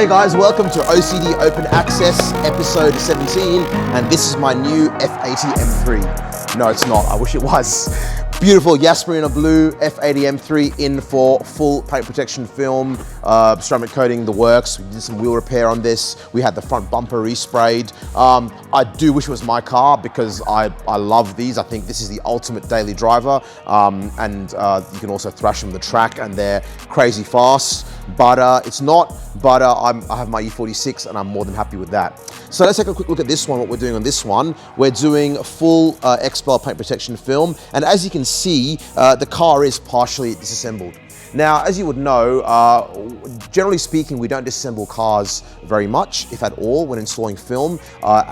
Hey guys, welcome to OCD Open Access episode 17, and this is my new F80 M3. No, it's not. I wish it was. Beautiful Yasmarina blue F80 M3 in for full paint protection film, ceramic coating, the works. We did some wheel repair on this. We had the front bumper resprayed. I do wish it was my car because I love these. I think this is the ultimate daily driver, and you can also thrash them the track, and they're crazy fast. But it's not. But I have my E46 and I'm more than happy with that. So let's take a quick look at this one, what we're doing on this one. We're doing a full XPEL paint protection film, and as you can see, the car is partially disassembled. Now, as you would know, generally speaking, we don't disassemble cars very much, if at all, when installing film. On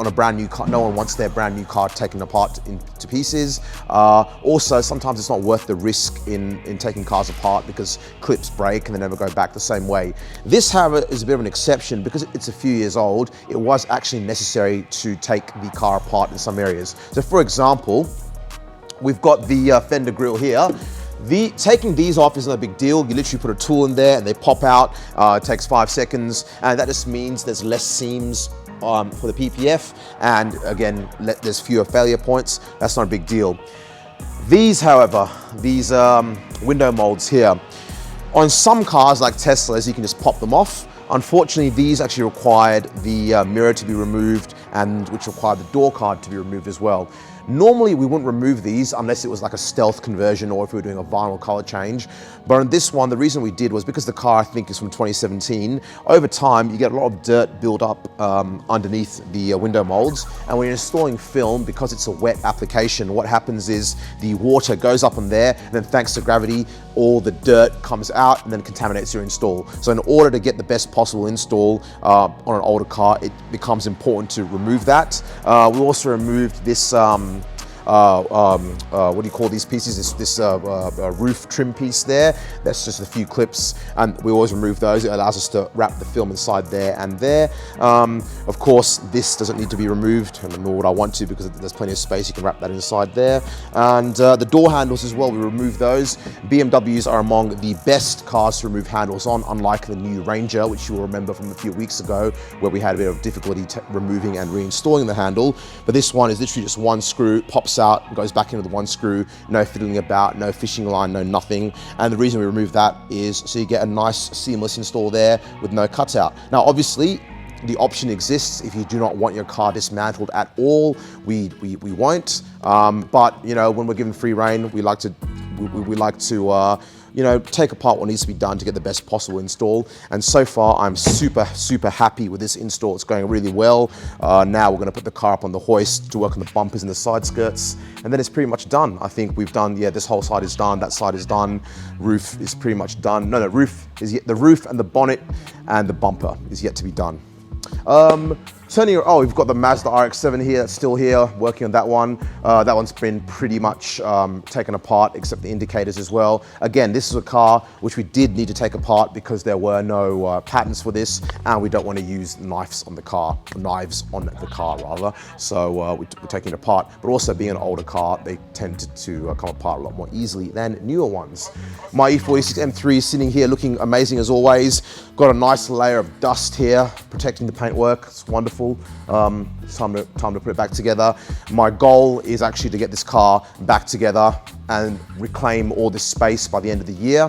a brand new car, no one wants their brand new car taken apart into pieces. Also, sometimes it's not worth the risk in taking cars apart because clips break and they never go back the same way. This, however, is a bit of an exception because it's a few years old. It was actually necessary to take the car apart in some areas. So, for example, we've got the fender grille here. Taking these off isn't a big deal. You literally put a tool in there and they pop out. It takes 5 seconds, and that just means there's less seams for the PPF, and again, there's fewer failure points. That's not a big deal. These, however, these window molds here, on some cars like Teslas, you can just pop them off. Unfortunately, these actually required the mirror to be removed, and which required the door card to be removed as well. Normally, we wouldn't remove these unless it was like a stealth conversion or if we were doing a vinyl color change. But on this one, the reason we did was because the car, I think, is from 2017. Over time, you get a lot of dirt build up underneath the window molds. And when you're installing film, because it's a wet application, what happens is the water goes up on there, and then thanks to gravity, all the dirt comes out and then contaminates your install. So in order to get the best possible install on an older car, it becomes important to remove that. We also removed this what do you call these pieces? This roof trim piece there. That's just a few clips, and we always remove those. It allows us to wrap the film inside there and there. Of course, this doesn't need to be removed, nor would I want to, because there's plenty of space. You can wrap that inside there. And the door handles as well, we remove those. BMWs are among the best cars to remove handles on, unlike the new Ranger, which you will remember from a few weeks ago, where we had a bit of difficulty removing and reinstalling the handle. But this one is literally just one screw, pops out, goes back into the one screw, no fiddling about, no fishing line, no nothing. And the reason we remove that is so you get a nice seamless install there with no cutout. Now, obviously, the option exists if you do not want your car dismantled at all. We won't. But you know, when we're given free rein, we like to you know, take apart what needs to be done to get the best possible install. And so far, I'm super happy with this install. It's going really well. Now we're gonna put the car up on the hoist to work on the bumpers and the side skirts, and then it's pretty much done. I think we've done, yeah, this whole side is done, that side is done, roof is pretty much done. No, roof is yet, the roof and the bonnet and the bumper is yet to be done. We've got the Mazda RX-7 here, that's still here, working on that one. That one's been pretty much taken apart, except the indicators as well. Again, this is a car which we did need to take apart because there were no patents for this, and we don't want to use knives on the car, rather. So we're taking it apart. But also, being an older car, they tend to come apart a lot more easily than newer ones. My E46 M3 is sitting here looking amazing as always. Got a nice layer of dust here, protecting the paintwork. It's wonderful. It's time to put it back together. My goal is actually to get this car back together and reclaim all this space by the end of the year.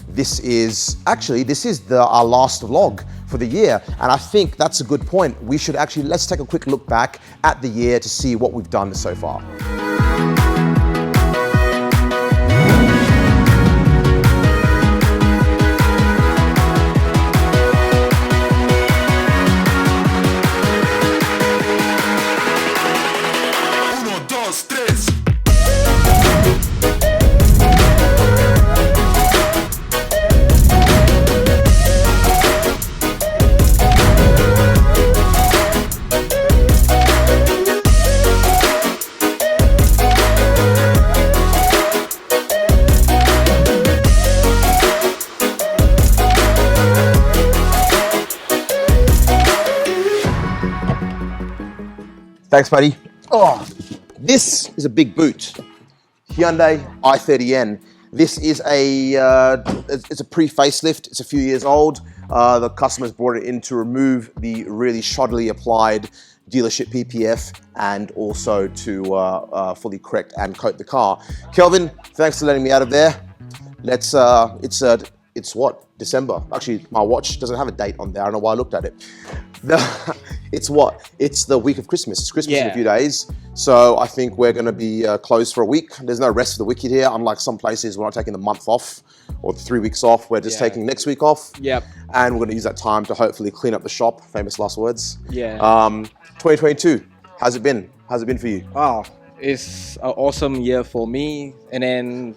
This is our last vlog for the year, and I think that's a good point. Let's take a quick look back at the year to see what we've done so far. Thanks, buddy. Oh, this is a big boot. Hyundai i30N. This is it's a pre-facelift. It's a few years old. The customers brought it in to remove the really shoddily applied dealership PPF and also to fully correct and coat the car. Kelvin, thanks for letting me out of there. Let's, it's what? December. Actually, my watch doesn't have a date on there. I don't know why I looked at it. It's what? It's the week of Christmas. It's Christmas in a few days. So I think we're going to be closed for a week. There's no rest for the wicked here. Unlike some places, we're not taking the month off or 3 weeks off. We're just taking next week off. Yep. And we're going to use that time to hopefully clean up the shop. Famous last words. Yeah. 2022. How's it been? How's it been for you? Oh, it's an awesome year for me. And then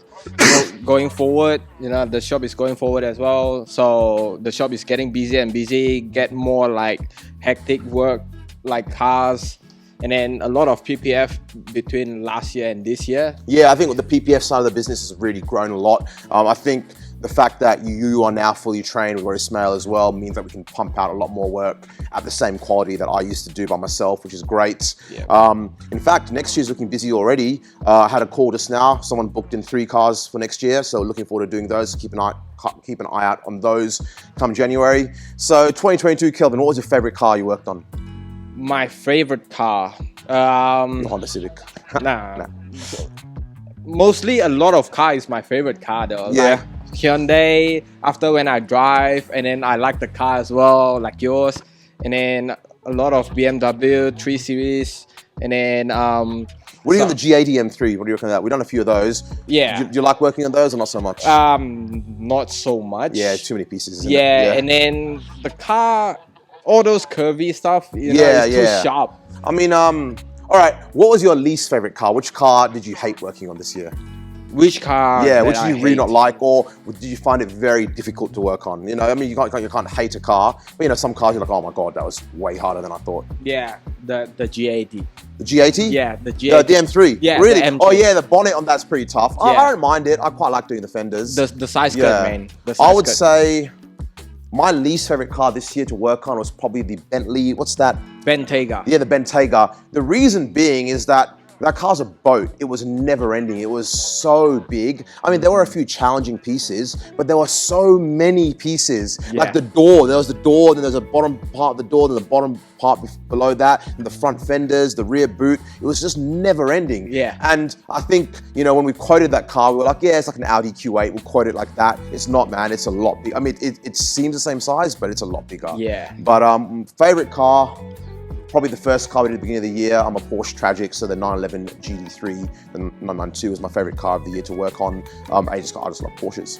going forward, the shop is going forward as well. So the shop is getting busier and busy, get more like hectic work, like cars. And then a lot of PPF between last year and this year. Yeah, I think the PPF side of the business has really grown a lot. I think the fact that you are now fully trained with Ismail as well means that we can pump out a lot more work at the same quality that I used to do by myself, which is great. Yeah. In fact, next year's looking busy already. I had a call just now. Someone booked in 3 cars for next year, so looking forward to doing those. Keep an eye out on those come January. So 2022, Kelvin, what was your favorite car you worked on? My favorite car. The Honda Civic. Nah. Mostly a lot of car is my favorite car though. Yeah. Like Hyundai, after when I drive, and then I like the car as well, like yours. And then a lot of BMW 3 Series. And then what do you think of the G80 M3? What do you reckon of that? We've done a few of those. Yeah. Do you like working on those or not so much? Not so much. Yeah, too many pieces, isn't yeah, it? and then the car, all those curvy stuff, it's too sharp. I mean, all right, what was your least favorite car? Which car did you hate working on this year? Which car? Yeah, which did you really hate? not like, or did you find it very difficult to work on? I mean, you can't hate a car, but some cars you're like, oh my god, that was way harder than I thought. Yeah, the G80. The G80? Yeah, the G80. The M3? Yeah, really? the M3. Oh yeah, the bonnet on that's pretty tough. Yeah. I don't mind it. I quite like doing the fenders. The side skirt, man. The I side would skirt. say my least favorite car this year to work on was probably the Bentley. What's that? Bentayga. Yeah, the Bentayga. The reason being is that car's a boat. It was never ending. It was so big. I mean, there were a few challenging pieces, but there were so many pieces. Yeah. Like the door, there was the door, then there's a bottom part of the door, then the bottom part below that, and the front fenders, the rear boot. It was just never ending. Yeah. And I think, when we quoted that car, we were like, yeah, it's like an Audi Q8. We'll quote it like that. It's not, man. It's a lot big. I mean, it seems the same size, but it's a lot bigger. Yeah. But favorite car, probably the first car we did at the beginning of the year. I'm a Porsche Tragic, so the 911 GT3, the 992 was my favorite car of the year to work on. I just love Porsches.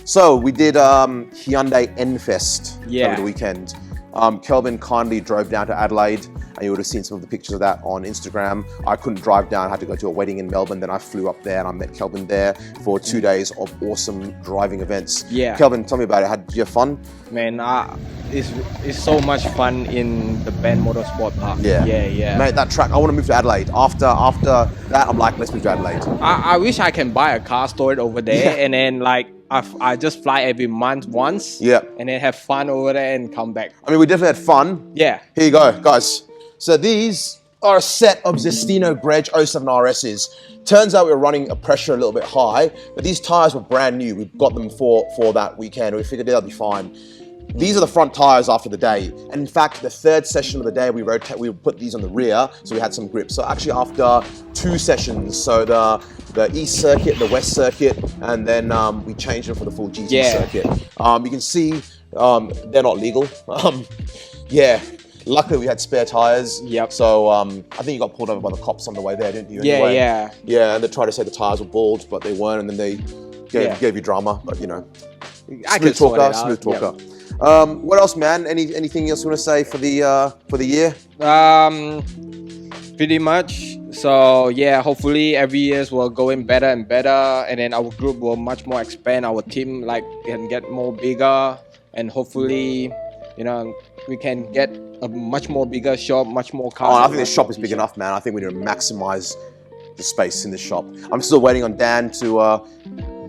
So we did Hyundai N Fest over the weekend. Kelvin kindly drove down to Adelaide, and you would have seen some of the pictures of that on Instagram. I couldn't drive down, I had to go to a wedding in Melbourne, then I flew up there and I met Kelvin there for 2 days of awesome driving events. Yeah. Kelvin, tell me about it. Did you have fun? Man, it's so much fun in the Ben Motorsport Park. Yeah. Yeah. Mate, that track, I want to move to Adelaide. After that, I'm like, let's move to Adelaide. I wish I can buy a car stored over there and then I just fly every month once. Yeah. And then have fun over there and come back. I mean, we definitely had fun. Yeah. Here you go, guys. So these are a set of Zestino Greg 07 RSs. Turns out we were running a pressure a little bit high, but these tires were brand new. We got them for that weekend. We figured they'll be fine. These are the front tires after the day. And in fact, the third session of the day, we put these on the rear, so we had some grip. So actually after 2 sessions, so the East Circuit, the West Circuit, and then we changed them for the full GT circuit. You can see they're not legal. Luckily we had spare tires. Yep. So I think you got pulled over by the cops on the way there, didn't you? Yeah, anyway? yeah. Yeah, and they tried to say the tires were bald, but they weren't, and then they gave you drama, but I can sort it out. Smooth talker. What else, man? Anything else you want to say for the year? Pretty much. So yeah, hopefully every year we're going better and better, and then our group will much more expand. Our team can get more bigger, and hopefully, we can get a much more bigger shop, much more cars. I think this shop is big enough, man. I think we need to maximize the space in this shop. I'm still waiting on Dan to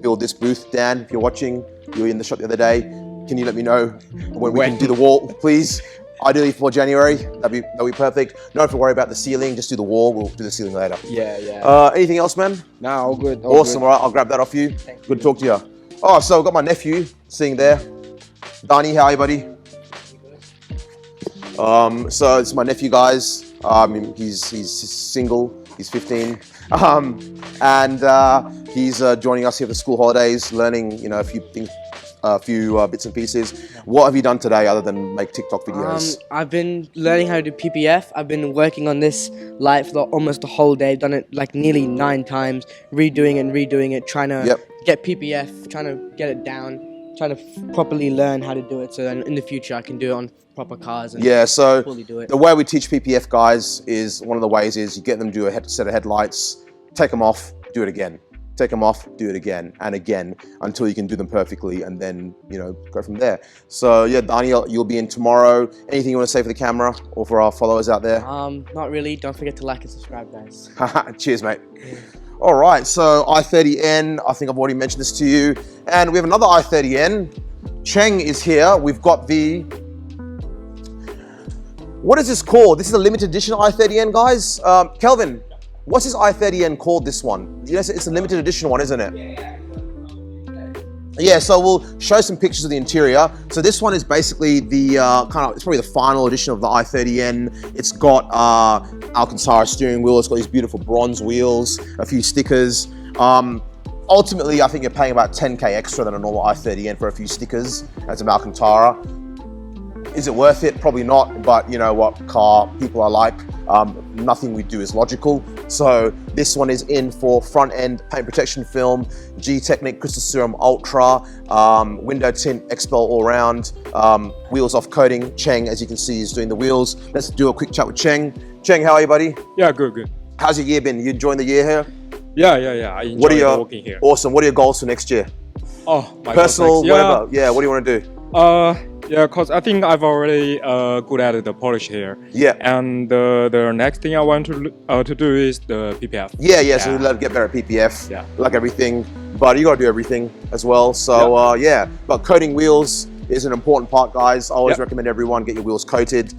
build this booth. Dan, if you're watching, you were in the shop the other day. Can you let me know when we can do the wall, please? Ideally for January, that'd be perfect. Don't have to worry about the ceiling, just do the wall. We'll do the ceiling later. Yeah. Anything else, man? Nah, all good. All Awesome. Good. All right, I'll grab that off you. Thank Good you. to talk to you. Oh, so I've got my nephew sitting there. Danny, how are you, buddy? So it's my nephew, guys. He's single. He's 15, and he's joining us here for the school holidays, learning a few things, a few bits and pieces. What have you done today other than make TikTok videos? I've been learning how to do PPF. I've been working on this light for almost the whole day. I've done it like nearly 9 times, redoing it, trying to get PPF, trying to get it down, trying to properly learn how to do it. So then in the future I can do it on proper cars and so fully do it. The way we teach PPF, guys, is one of the ways is you get them to do a set of headlights, take them off, do it again. Take them off, do it again and again until you can do them perfectly, and then go from there. So yeah, Daniel, you'll be in tomorrow. Anything you want to say for the camera or for our followers out there? Not really. Don't forget to like and subscribe, guys. Cheers, mate. All right, so i30N, I think I've already mentioned this to you, and we have another i30N. Cheng is here. We've got the, what is this called? This is a limited edition i30N, guys. Kelvin, what's this i30N called, this one? Yes, it's a limited edition one, isn't it? Yeah, so we'll show some pictures of the interior. So this one is basically the it's probably the final edition of the i30N. It's got Alcantara steering wheel. It's got these beautiful bronze wheels, a few stickers. Ultimately, I think you're paying about 10K extra than a normal i30N for a few stickers as an Alcantara. Is it worth it? Probably not, but you know what car people are like. Nothing we do is logical. So this one is in for front end paint protection film, G-Technic Crystal Serum Ultra, window tint, Expel all round, wheels off coating. Cheng, as you can see, is doing the wheels. Let's do a quick chat with Cheng. Cheng, how are you, buddy? Yeah, good. How's your year been? You enjoying the year here? Yeah. I enjoy working here. Awesome. What are your goals for next year? Oh, my Personal, goodness. whatever. Yeah, what do you want to do? Yeah, because I think I've already good at the polish here. Yeah. And the next thing I want to do is the PPF. Yeah. So we'd love to get better at PPF. Yeah. Like everything, but you got to do everything as well. So but coating wheels is an important part, guys. I always recommend everyone get your wheels coated,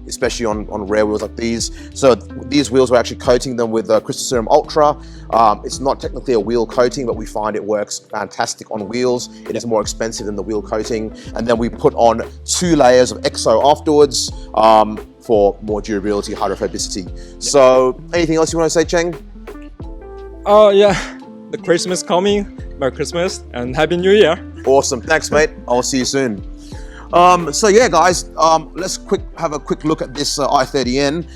especially on rare wheels like these. So these wheels, we're actually coating them with Crystal Serum Ultra. It's not technically a wheel coating, but we find it works fantastic on wheels. It is more expensive than the wheel coating. And then we put on 2 layers of EXO afterwards for more durability, hydrophobicity. So anything else you want to say, Cheng? Yeah, the Christmas coming. Merry Christmas and Happy New Year. Awesome. Thanks, mate. I'll see you soon. So yeah, guys, let's have a quick look at this i30N.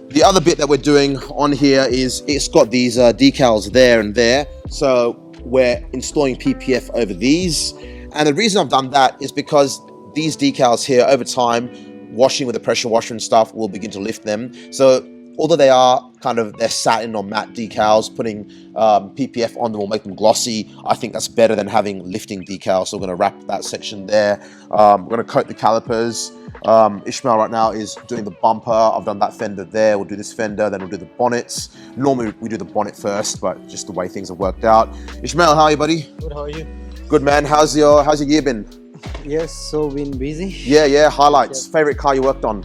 The other bit that we're doing on here is it's got these decals there and there. So we're installing PPF over these. And the reason I've done that is because these decals here, over time, washing with a pressure washer and stuff will begin to lift them. So although they're satin or matte decals, putting PPF on them will make them glossy. I think that's better than having lifting decals. So we're going to wrap that section there. We're going to coat the calipers. Ishmael right now is doing the bumper. I've done that fender there. We'll do this fender, then we'll do the bonnets. Normally we do the bonnet first, but just the way things have worked out. Ishmael, how are you, buddy? Good, how are you? Good, man. How's your year been? Yes, so been busy. Yeah. Highlights. Favorite car you worked on?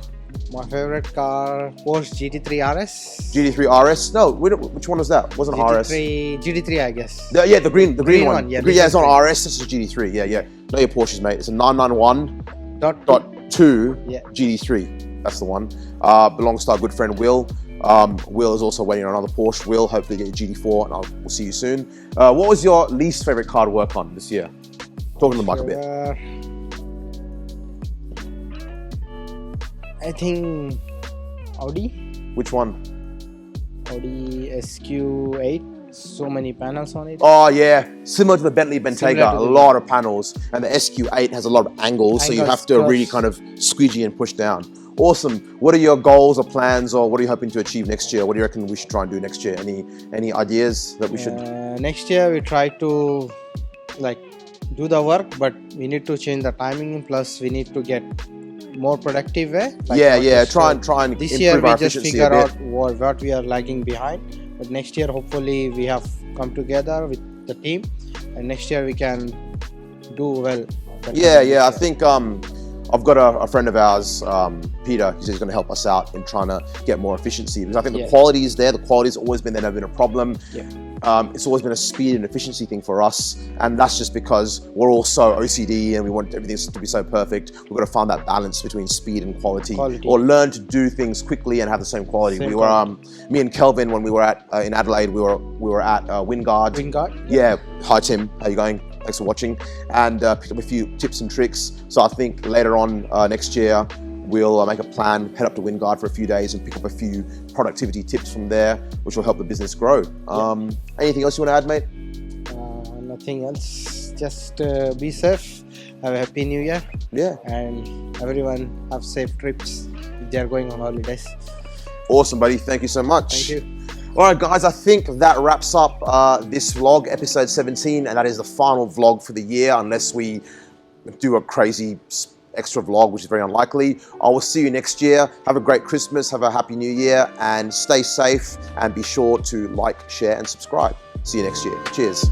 My favorite car was GT3 RS. GT3 RS? No, which one was that? Wasn't RS? GT3, I guess. The green one. Yeah, it's not RS. This is GT3. Yeah. Know your Porsches, mate. It's a 991.2 GT3. That's the one. Belongs to our good friend Will. Will is also waiting on another Porsche. Will, hopefully get your GT4, and we'll see you soon. What was your least favorite car to work on this year? Talking to the mic a bit. I think Audi. Which one? Audi SQ8. So many panels on it. Oh yeah, similar to the Bentley Bentayga, a the lot of panels, and the SQ8 has a lot of angles, so you have to really kind of squeegee and push down. Awesome. What are your goals or plans, or what are you hoping to achieve next year? What do you reckon we should try and do next year? Any ideas that we should? Next year we try to do the work, but we need to change the timing. Plus we need to get more productive way. Try and this improve year we our just efficiency figure a out what we are lagging behind, but next year hopefully we have come together with the team, and next year we can do well. I think I've got a friend of ours, Peter, he says he's going to help us out in trying to get more efficiency, because I think the quality is there. The quality's always been there, never been a problem. It's always been a speed and efficiency thing for us, and that's just because we're all so OCD and we want everything to be so perfect. We've got to find that balance between speed and quality. Or learn to do things quickly and have the same quality. Me and Kelvin, when we were in Adelaide, we were at Wingard. Yeah. Hi Tim, how you going? Thanks for watching. And picked up a few tips and tricks. So I think later on next year, we'll make a plan, head up to Wingard for a few days and pick up a few productivity tips from there, which will help the business grow. Anything else you want to add, mate? Nothing else. Just be safe. Have a happy new year. Yeah. And everyone have safe trips if they are going on holidays. Awesome, buddy. Thank you so much. Thank you. All right, guys, I think that wraps up this vlog, episode 17, and that is the final vlog for the year, unless we do a crazy extra vlog, which is very unlikely. I will see you next year. Have a great Christmas, have a happy new year, and stay safe, and be sure to like, share, and subscribe. See you next year. Cheers.